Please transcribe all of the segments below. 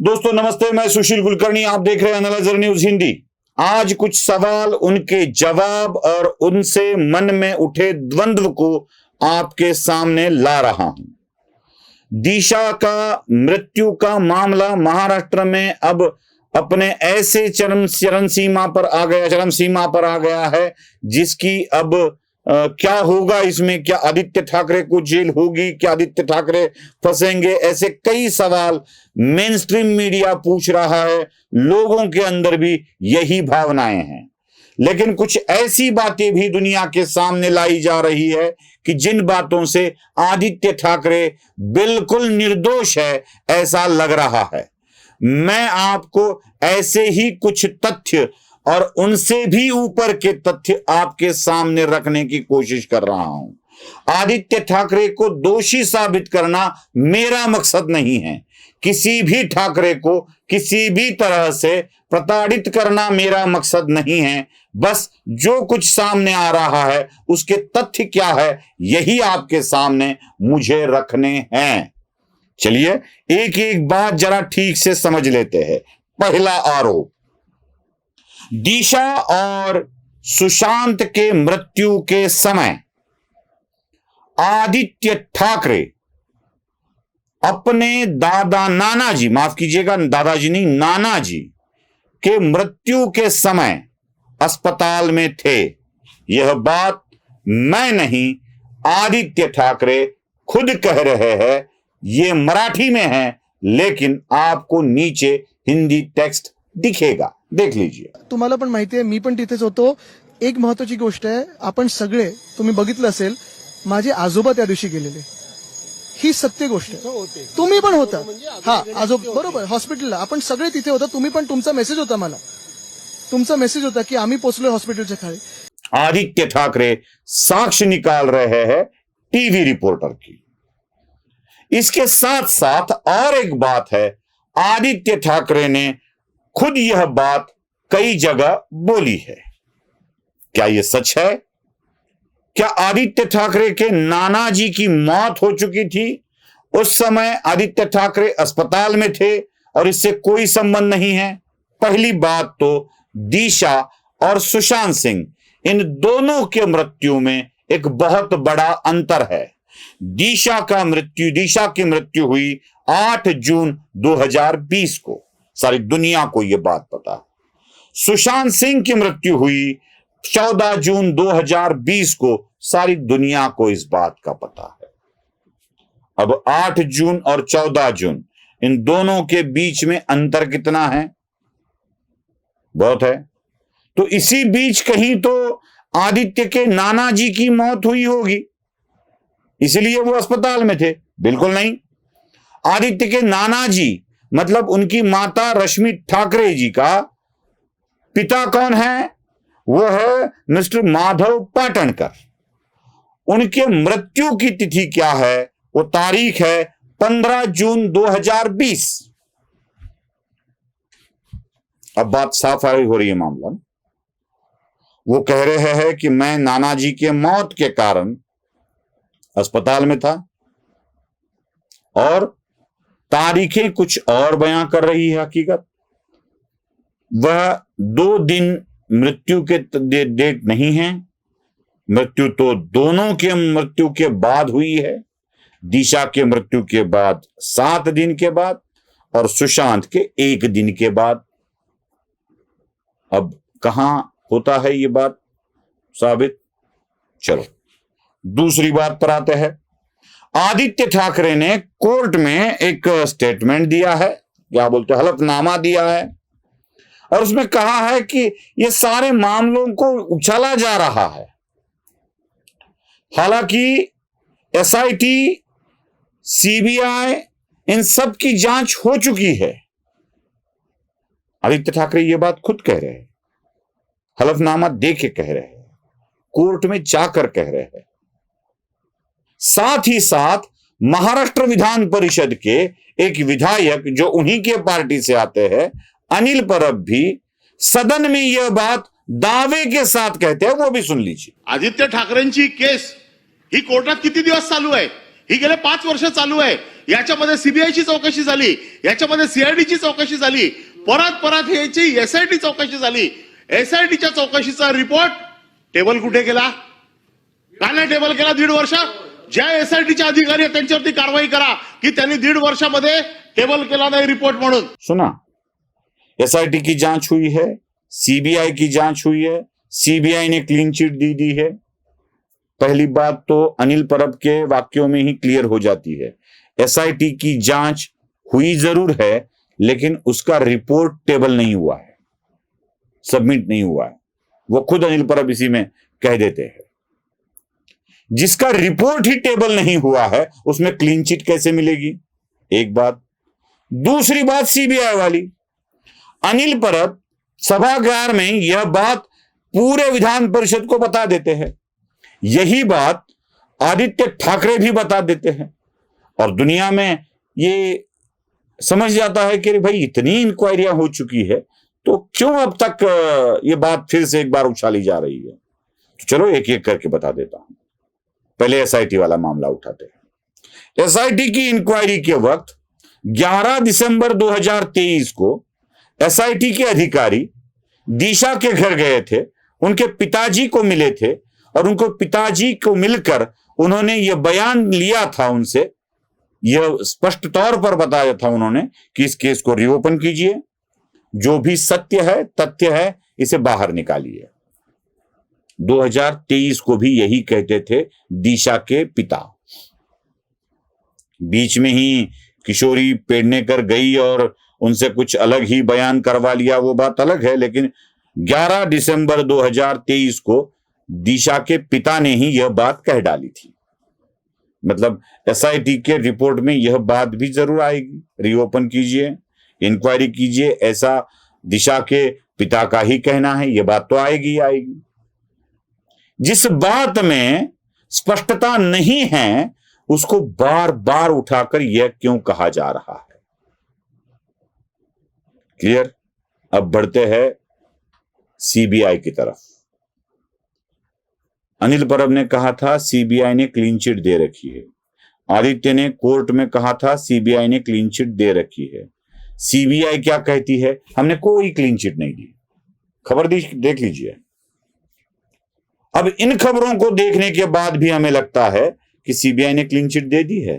दोस्तों नमस्ते, मैं सुशील कुलकर्णी, आप देख रहे हैं एनालाइजर न्यूज हिंदी। आज कुछ सवाल, उनके जवाब और उनसे मन में उठे द्वंद्व को आपके सामने ला रहा हूं। दिशा का मृत्यु का मामला महाराष्ट्र में अब अपने ऐसे चरम सीमा पर आ गया है जिसकी अब क्या होगा इसमें। क्या आदित्य ठाकरे को जेल होगी? क्या आदित्य ठाकरे फंसेंगे? ऐसे कई सवाल मेन स्ट्रीम मीडिया पूछ रहा है, लोगों के अंदर भी यही भावनाएं हैं। लेकिन कुछ ऐसी बातें भी दुनिया के सामने लाई जा रही है कि जिन बातों से आदित्य ठाकरे बिल्कुल निर्दोष है ऐसा लग रहा है। मैं आपको ऐसे ही कुछ तथ्य और उनसे भी ऊपर के तथ्य आपके सामने रखने की कोशिश कर रहा हूं। आदित्य ठाकरे को दोषी साबित करना मेरा मकसद नहीं है। किसी भी ठाकरे को किसी भी तरह से प्रताड़ित करना मेरा मकसद नहीं है। बस जो कुछ सामने आ रहा है उसके तथ्य क्या है यही आपके सामने मुझे रखने हैं। चलिए एक एक बात जरा ठीक से समझ लेते हैं। पहला आरोप, दिशा और सुशांत के मृत्यु के समय आदित्य ठाकरे अपने नानाजी, माफ कीजिएगा, दादाजी नहीं, नानाजी के मृत्यु के समय अस्पताल में थे। यह बात मैं नहीं, आदित्य ठाकरे खुद कह रहे हैं। ये मराठी में है लेकिन आपको नीचे हिंदी टेक्स्ट दिखेगा, देख लीजिए। तुम्हाला पण माहिती आहे, मी पण तिथेच होतो। एक महत्वाची गोष्ट आहे, आपण सगळे, तुम्ही बघितलं असेल, माझे आजोबा त्या दिवशी गेलेले, ही सत्य गोष्ट आहे। तुम्ही पण होता, हा आजोबा बरोबर हॉस्पिटलला, आपण सगळे तिथे होता। तुम्ही पण, तुमचा मेसेज होता मला, तुमचा मेसेज होता की आम्ही पोहोचलोय हॉस्पिटलच्या खाली। आदित्य ठाकरे साक्ष्य निकाल रहे हैं टीवी रिपोर्टर की। इसके साथ साथ और एक बात है, आदित्य ठाकरे ने खुद यह बात कई जगह बोली है। क्या यह सच है? क्या आदित्य ठाकरे के नाना जी की मौत हो चुकी थी? उस समय आदित्य ठाकरे अस्पताल में थे और इससे कोई संबंध नहीं है। पहली बात तो दिशा और सुशांत सिंह, इन दोनों के मृत्यु में एक बहुत बड़ा अंतर है। दिशा की मृत्यु हुई 8 जून 2020 को, सारी दुनिया को यह बात पता है। सुशांत सिंह की मृत्यु हुई 14 जून 2020 को, सारी दुनिया को इस बात का पता है। अब 8 जून और 14 जून, इन दोनों के बीच में अंतर कितना है? बहुत है। तो इसी बीच कहीं तो आदित्य के नाना जी की मौत हुई होगी, इसलिए वो अस्पताल में थे? बिल्कुल नहीं। आदित्य के नाना जी मतलब उनकी माता रश्मि ठाकरे जी का पिता कौन है? वो है मिस्टर माधव पाटणकर। उनके मृत्यु की तिथि क्या है? वो तारीख है 15 जून 2020। अब बात साफ हो रही है मामला। वो कह रहे हैं कि मैं नाना जी के मौत के कारण अस्पताल में था, और तारीखें कुछ और बयां कर रही है हकीकत। वह 2 दिन मृत्यु के डेट नहीं है। मृत्यु तो दोनों के मृत्यु के बाद हुई है। दिशा के मृत्यु के बाद 7 दिन के बाद और सुशांत के 1 दिन के बाद। अब कहां होता है ये बात साबित? चलो दूसरी बात पर आते हैं। आदित्य ठाकरे ने कोर्ट में एक स्टेटमेंट दिया है, क्या बोलते हैं, हलफनामा दिया है, और उसमें कहा है कि ये सारे मामलों को उछाला जा रहा है। हालांकि एसआईटी, सीबीआई, इन सब की जांच हो चुकी है। आदित्य ठाकरे ये बात खुद कह रहे हैं, हलफनामा दे के कह रहे हैं, कोर्ट में जाकर कह रहे हैं। साथ ही साथ महाराष्ट्र विधान परिषद के एक विधायक जो उन्हीं के पार्टी से आते हैं, अनिल परब, भी सदन में यह बात दावे के साथ कहते हैं। वो भी सुन लीजिए। आदित्य ठाकरेंची केस ही कोर्टात किती दिवस चालू आहे ही गेले 5 वर्ष चालू आहे. याच्यामध्ये सीबीआयची चौकशी झाली, याच्यामध्ये सीआयडीची चौकशी झाली, परत ह्याची एसआयटी चौकशी झाली. एसआयटीच्या चौकशीचा रिपोर्ट टेबल कुठे केला? का नाही टेबल केला 1.5 वर्ष? ज्या एसआयटीचे अधिकारी आहेत त्यांच्यावरती कारवाई करा की त्यांनी 1.5 वर्षामध्ये टेबल केला नाही रिपोर्ट म्हणून. सुना, एसआईटी की जांच हुई है, सीबीआई की जांच हुई है, सीबीआई ने क्लीन चिट दी है. पहली बात तो अनिल परब के वाक्यों में ही क्लियर हो जाती है. एसआईटी की जांच हुई जरूर है, लेकिन उसका रिपोर्ट टेबल नहीं हुआ है, सबमिट नहीं हुआ है. वो खुद अनिल परब इसी में कह देते हैं. जिसका रिपोर्ट ही टेबल नहीं हुआ है उसमें क्लीन चिट कैसे मिलेगी? एक बात. दूसरी बात सीबीआई वाली, अनिल परब सभागार में यह बात पूरे विधान परिषद को बता देते हैं. यही बात आदित्य ठाकरे भी बता देते हैं. और दुनिया में ये समझ जाता है कि भाई इतनी इंक्वायरियां हो चुकी है तो क्यों अब तक ये बात फिर से एक बार उछाली जा रही है. तो चलो एक एक करके बता देता हूं. पहले एसआईटी वाला मामला उठाते हैं. एसआईटी की इंक्वायरी के वक्त 11 दिसंबर 2023 को एसआईटी के अधिकारी दिशा के घर गए थे, उनके पिताजी को मिले थे और उनको पिताजी को मिलकर उन्होंने यह बयान लिया था उनसे, यह स्पष्ट तौर पर बताया था उन्होंने कि इस केस को रीओपन कीजिए, जो भी सत्य है तथ्य है इसे बाहर निकालिए. 2023 को भी यही कहते थे दिशा के पिता. बीच में ही किशोरी पेडनेकर गई और उनसे कुछ अलग ही बयान करवा लिया, वो बात अलग है. लेकिन 11 दिसंबर 2023 को दिशा के पिता ने ही यह बात कह डाली थी. मतलब एसआईटी के रिपोर्ट में यह बात भी जरूर आएगी, रीओपन कीजिए, इंक्वायरी कीजिए, ऐसा दिशा के पिता का ही कहना है. यह बात तो आएगी आएगी. जिस बात में स्पष्टता नहीं है उसको बार बार उठाकर यह क्यों कहा जा रहा है? क्लियर? अब बढ़ते हैं सीबीआई की तरफ. अनिल परब ने कहा था सीबीआई ने क्लीन चिट दे रखी है. आदित्य ने कोर्ट में कहा था सीबीआई ने क्लीन चिट दे रखी है. सीबीआई क्या कहती है? हमने कोई क्लीन चिट नहीं दी. खबर देख लीजिए. अब इन खबरों को देखने के बाद भी हमें लगता है कि सीबीआई ने क्लीन चिट दे दी है.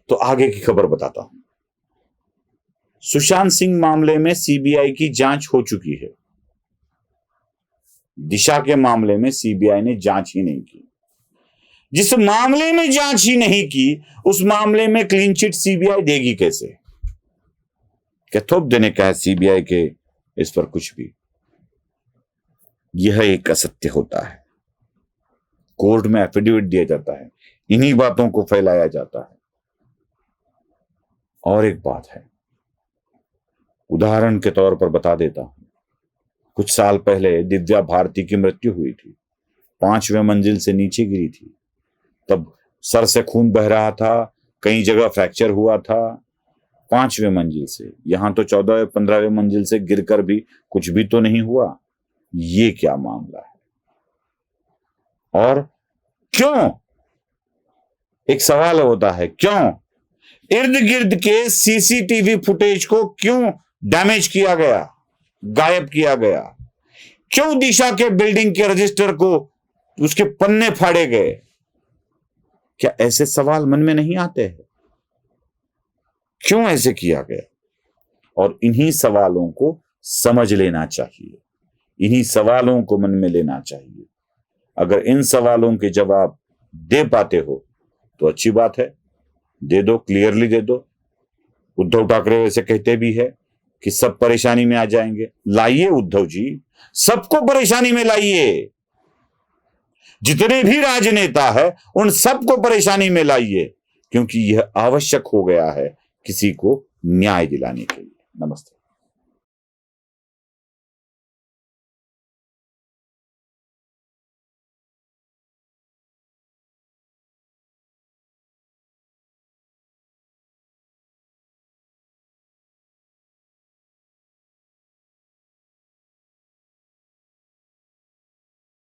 तो आगे की खबर बताता हूं. सुशांत सिंह मामले में सीबीआई की जांच हो चुकी है. दिशा के मामले में सीबीआई ने जांच ही नहीं की. जिस मामले में जांच ही नहीं की उस मामले में क्लीन चिट सीबीआई देगी कैसे? क्या थोप देने का है सीबीआई के इस पर कुछ भी? यह एक असत्य होता है. कोर्ट में एफिडेविट दिया जाता है, इन्हीं बातों को फैलाया जाता है. और एक बात है, उदाहरण के तौर पर बता देता हूं. कुछ साल पहले दिव्या भारती की मृत्यु हुई थी. 5वें मंजिल से नीचे गिरी थी. तब सर से खून बह रहा था, कई जगह फ्रैक्चर हुआ था. 5वें मंजिल से, यहां तो 14-15वें मंजिल से गिरकर भी कुछ भी तो नहीं हुआ. ये क्या मामला है? और क्यों? एक सवाल होता है, क्यों इर्द गिर्द के सीसीटीवी फुटेज को क्यों डैमेज किया गया, गायब किया गया? क्यों दिशा के बिल्डिंग के रजिस्टर को उसके पन्ने फाड़े गए? क्या ऐसे सवाल मन में नहीं आते हैं? क्यों ऐसे किया गया? और इन्हीं सवालों को समझ लेना चाहिए, इन्हीं सवालों को मन में लेना चाहिए. अगर इन सवालों के जवाब दे पाते हो तो अच्छी बात है, दे दो, क्लियरली दे दो. उद्धव ठाकरे वैसे कहते भी है कि सब परेशानी में आ जाएंगे. लाइए उद्धव जी, सबको परेशानी में लाइए. जितने भी राजनेता है उन सबको परेशानी में लाइए, क्योंकि यह आवश्यक हो गया है किसी को न्याय दिलाने के लिए. नमस्ते.